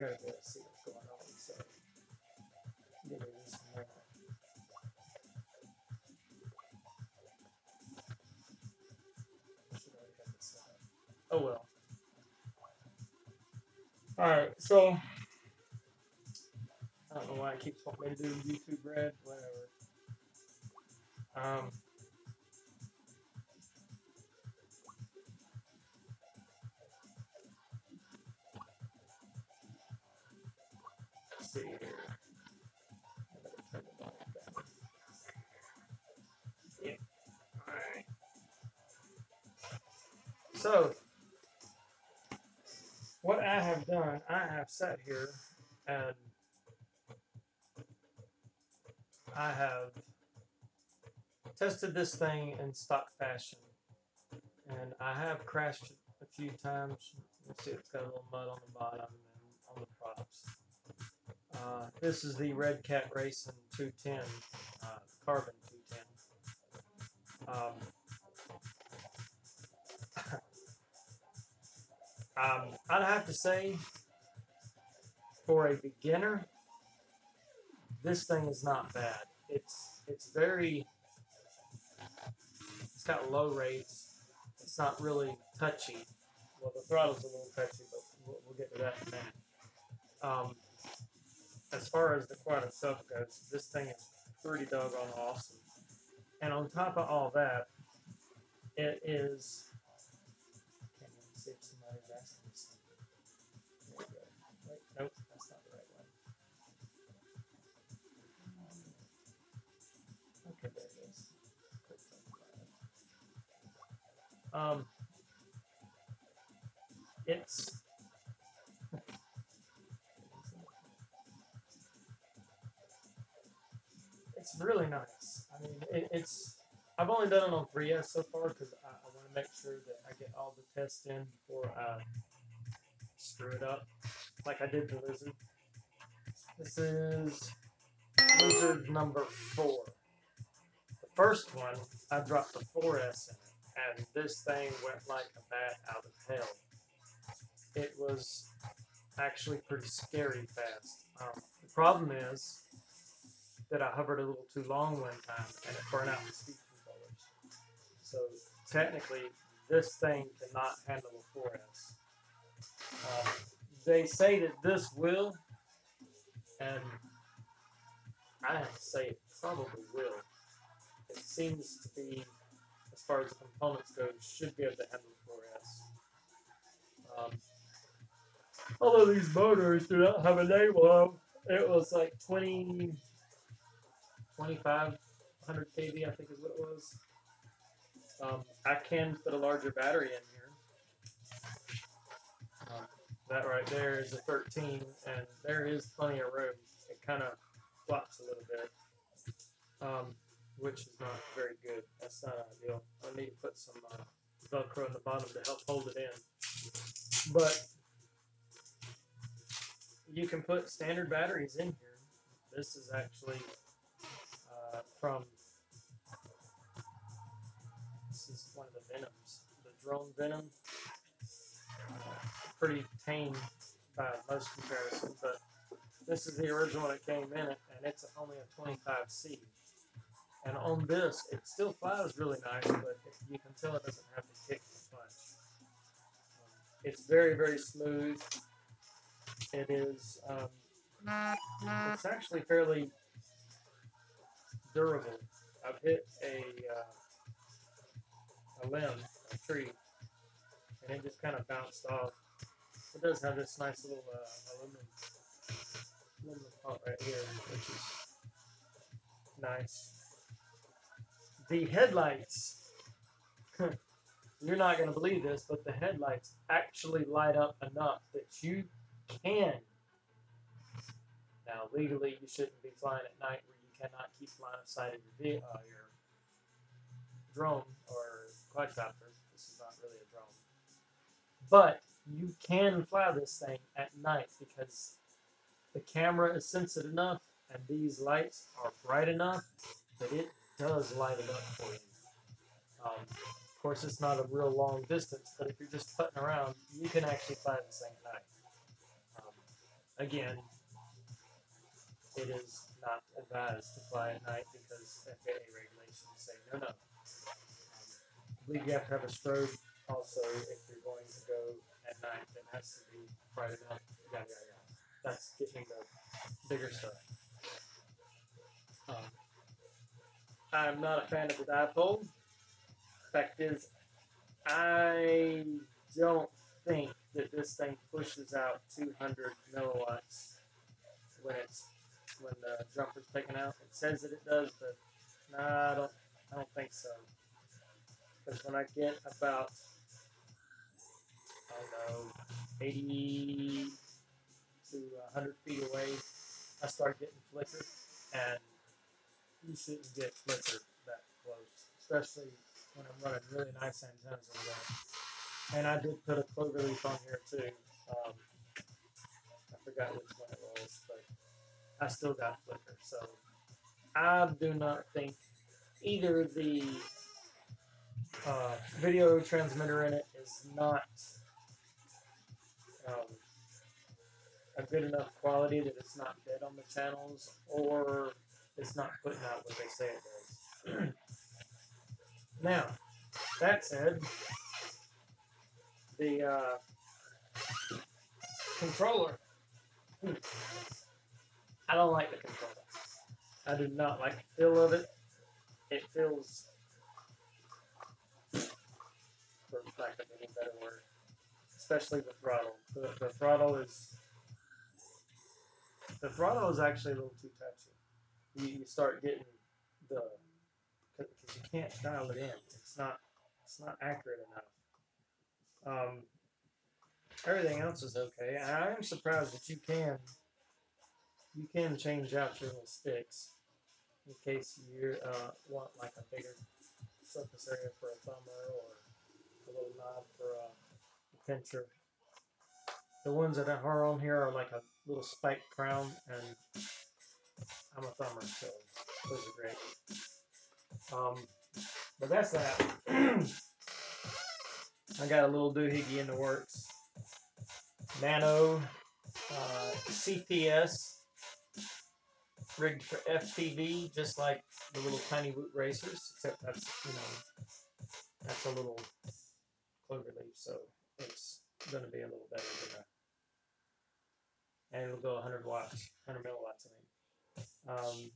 quite a bit. See what's going on. So get rid of this from there. Should already have this set up. Oh well. All right. So I don't know why it keeps wanting me to do YouTube Red. Whatever. Um, let's see here. I better turn the volume down. Yeah. All right. So what I have done, I have sat here and I have tested this thing in stock fashion, and I have crashed it a few times. You see, it's got a little mud on the bottom and on the props. This is the Red Cat Racing 210, carbon 210. I'd have to say, for a beginner, this thing is not bad. It's very, it's got low rates. It's not really touchy. Well, the throttle's a little touchy, but we'll get to that in a minute. As far as the quad itself goes, this thing is pretty doggone awesome. And on top of all that, it is. Can't even see if somebody's asking this. There we go. Wait, nope, that's not the right one. Okay, there it is. It's it's really nice. I mean, it's. I've only done it on 3S so far because I want to make sure that I get all the tests in before I screw it up, like I did the Lizard. This is Lizard number 4. The first one, I dropped the 4S in it, and this thing went like a bat out of hell. It was actually pretty scary fast. The problem is that I hovered a little too long one time, and it burned out the speed controllers. So technically, this thing cannot handle a 4S. They say that this will, and I have to say it probably will. It seems to be, as far as the components go, should be able to handle the 4S. Although these motors do not have a label on them, it was like 2500 kV, I think is what it was. I can put a larger battery in here. That right there is a 13, and there is plenty of room. It kind of flops a little bit, which is not very good. That's not ideal. I need to put some Velcro in the bottom to help hold it in. But you can put standard batteries in here. This is actually from, this is one of the Venoms, the drone Venom. Pretty tame by most comparisons, but this is the original that came in it, and it's only a 25C. And on this, it still flies really nice, but you can tell it doesn't have the kick as much. It's very, very smooth. It is, it's actually fairly durable. I've hit a limb, a tree, and it just kind of bounced off. It does have this nice little aluminum part right here, which is nice. The headlights, you're not going to believe this, but the headlights actually light up enough that you can. Now, legally, you shouldn't be flying at night where you cannot keep line of sight of your drone or quadcopter. This is not really a drone. But you can fly this thing at night because the camera is sensitive enough and these lights are bright enough that it does light it up for you. Of course, it's not a real long distance, but if you're just putting around, you can actually fly this thing at night. again, it is not advised to fly at night because FAA regulations say no. I believe you have to have a strobe also if you're going to go at night. It has to be bright enough. Yada yada yada. That's getting the bigger stuff. Um, I'm not a fan of the dipole. Fact is, I don't think that this thing pushes out 200 milliwatts when the jumper's taken out. It says that it does, but nah, I don't think so. Because when I get about, I don't know, 80 to 100 feet away, I start getting flicker, and you shouldn't get flicker that close, especially when I'm running really nice antennas over there. And I did put a clover leaf on here too. I forgot which one it was, but I still got flicker. So I do not think either the video transmitter in it is not um, a good enough quality that it's not dead on the channels, or it's not putting out what they say it does. Now, that said, the controller, I don't like the controller. I do not like the feel of it. It feels, for lack of any better word, especially the throttle. The throttle is actually a little too touchy. You start getting the, because you can't dial it in. It's not accurate enough. Everything else is okay. I am surprised that you can change out your little sticks in case you want like a bigger surface area for a thumber or a little knob for a pincher. The ones that are on here are like a little spike crown, and I'm a thumber, so those are great. But that's that. I got a little doohickey in the works. Nano CPS rigged for FPV, just like the little tiny Woot racers, except that's a little clover leaf, so it's going to be a little better than that. And it'll go 100 watts, 100 milliwatts, I mean.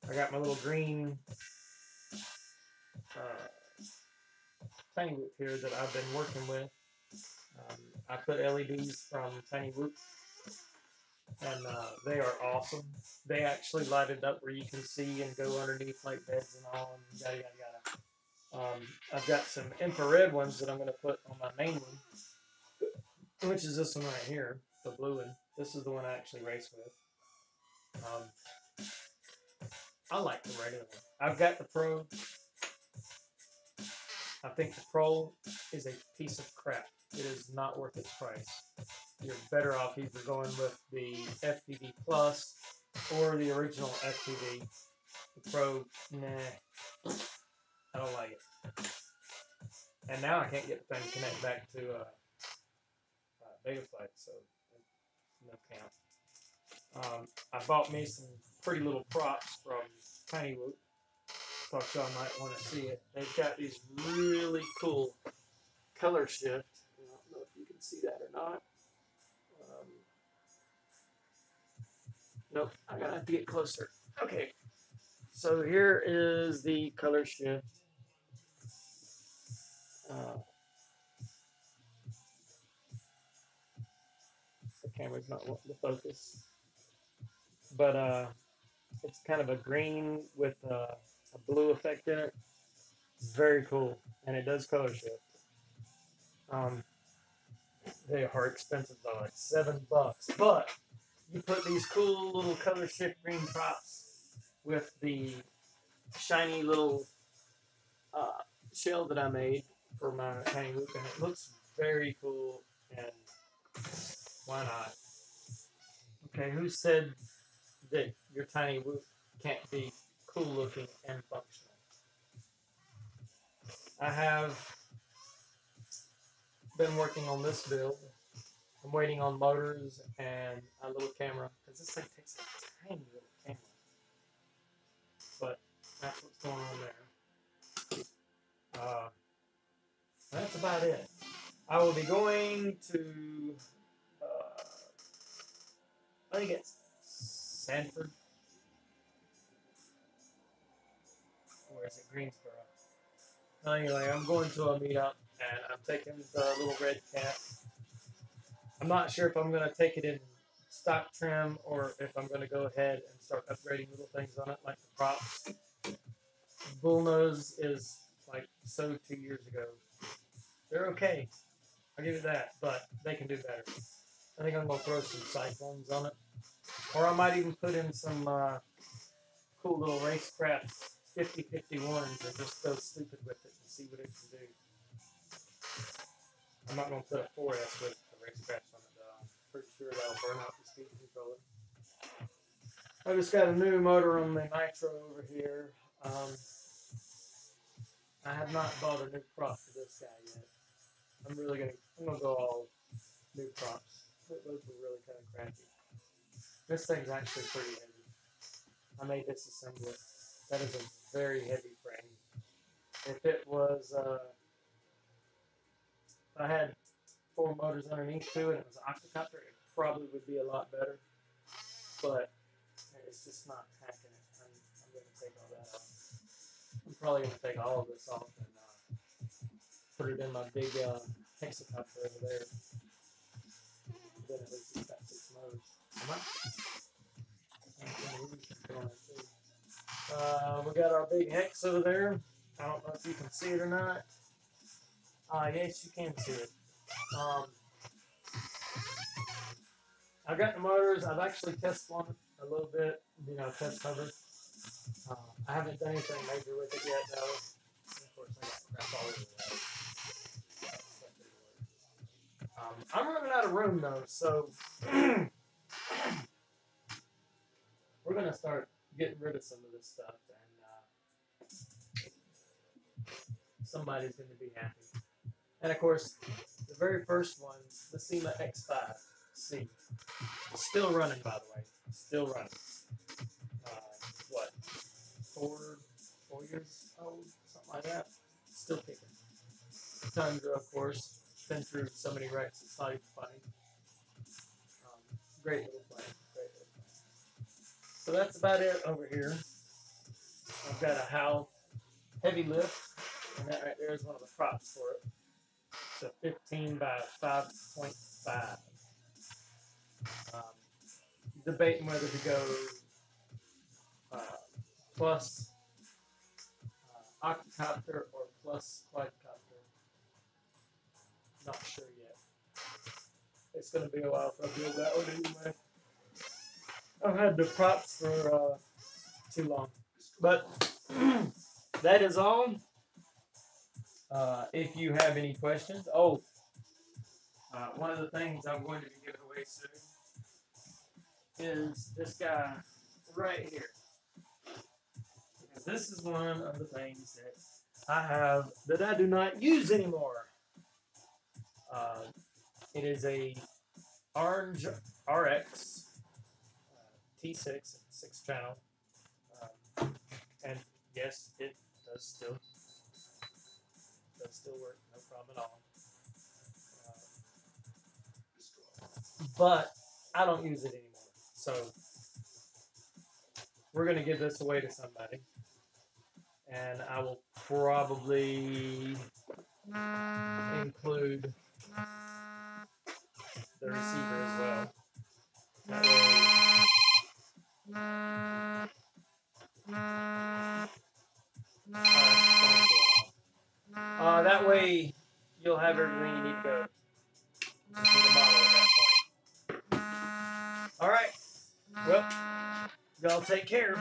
I got my little green Tiny Woot here that I've been working with. I put LEDs from Tiny Woot, and they are awesome. They actually light it up where you can see and go underneath like beds and all, and yada yada yada. I've got some infrared ones that I'm going to put on my main one, which is this one right here, the blue one. This is the one I actually race with. I like the regular one. I've got the Pro. I think the Pro is a piece of crap. It is not worth its price. You're better off either going with the FPV Plus or the original FPV. The Pro, nah, I don't like it. And now I can't get the thing to connect back to Betaflight, so no count. I bought me some pretty little props from Tiny Woot. Thought y'all might want to see it. They've got these really cool color shift. I don't know if you can see that or not. Nope, I gotta have to get closer. Okay, so here is the color shift. The camera's not wanting to focus, but it's kind of a green with a blue effect in it. It's very cool, and it does color shift. They are expensive though, like $7, but you put these cool little color shift green props with the shiny little shell that I made for my Tiny Woot, and it looks very cool, and why not? Okay, who said that your Tiny Woot can't be cool looking and functional? I have been working on this build I'm waiting on motors and a little camera because this thing takes a tiny little camera. But that's what's going on there. That's about it. I will be going to, I think it's Sanford. Or is it Greensboro? Anyway, I'm going to a meetup and I'm taking the little red cat. I'm not sure if I'm going to take it in stock trim or if I'm going to go ahead and start upgrading little things on it like the props. Bullnose is like so 2 years ago. They're okay. I'll give you that, but they can do better. I think I'm going to throw some cyclones on it. Or I might even put in some cool little Racecraft 5051s and just go stupid with it and see what it can do. I'm not going to put a 4S with the Racecraft on it though. I'm pretty sure that'll burn out the speed controller. I just got a new motor on the Nitro over here. I have not bought a new prop for this guy yet. I'm gonna go all new props. Those were really kind of crappy. This thing's actually pretty heavy. I may disassemble it. That is a very heavy frame. If it was, if I had 4 motors underneath too and it was an octocopter, it probably would be a lot better. But it's just not hacking it. I'm going to take all that off. I'm probably going to take all of this off and put it in my big hexacopter over there. Then at least it's got 6 motors. We got our big hex over there. I don't know if you can see it or not. Yes, you can see it. I've got the motors. I've actually tested one a little bit, test cover. I haven't done anything major with it yet, though. And of course, I got crap all over the I'm running out of room, though, so we're going to start getting rid of some of this stuff, and somebody's going to be happy. And, of course, the very first one, the SEMA X5C, still running, by the way. Still running. What? 4 years old? Something like that. Still kicking. Tundra, of course. Been through so many wrecks, it's not even funny. Great little plane. Great little plane. So that's about it over here. I've got a Howe heavy lift, and that right there is one of the props for it. It's a 15 by 5.5. Debating whether to go plus octocopter or plus quadcopter. Not sure yet. It's going to be a while if I build that one anyway. I've had the props for too long. But that is all. If you have any questions. One of the things I'm going to be giving away soon is this guy right here. Because this is one of the things that I have that I do not use anymore. It is a Orange RX T6 6-channel, and yes, it does still work, no problem at all. But I don't use it anymore, so we're gonna give this away to somebody, and I will probably include the receiver as well. That way you'll have everything you need to go. Just need a model at that point. Alright. Well, y'all take care.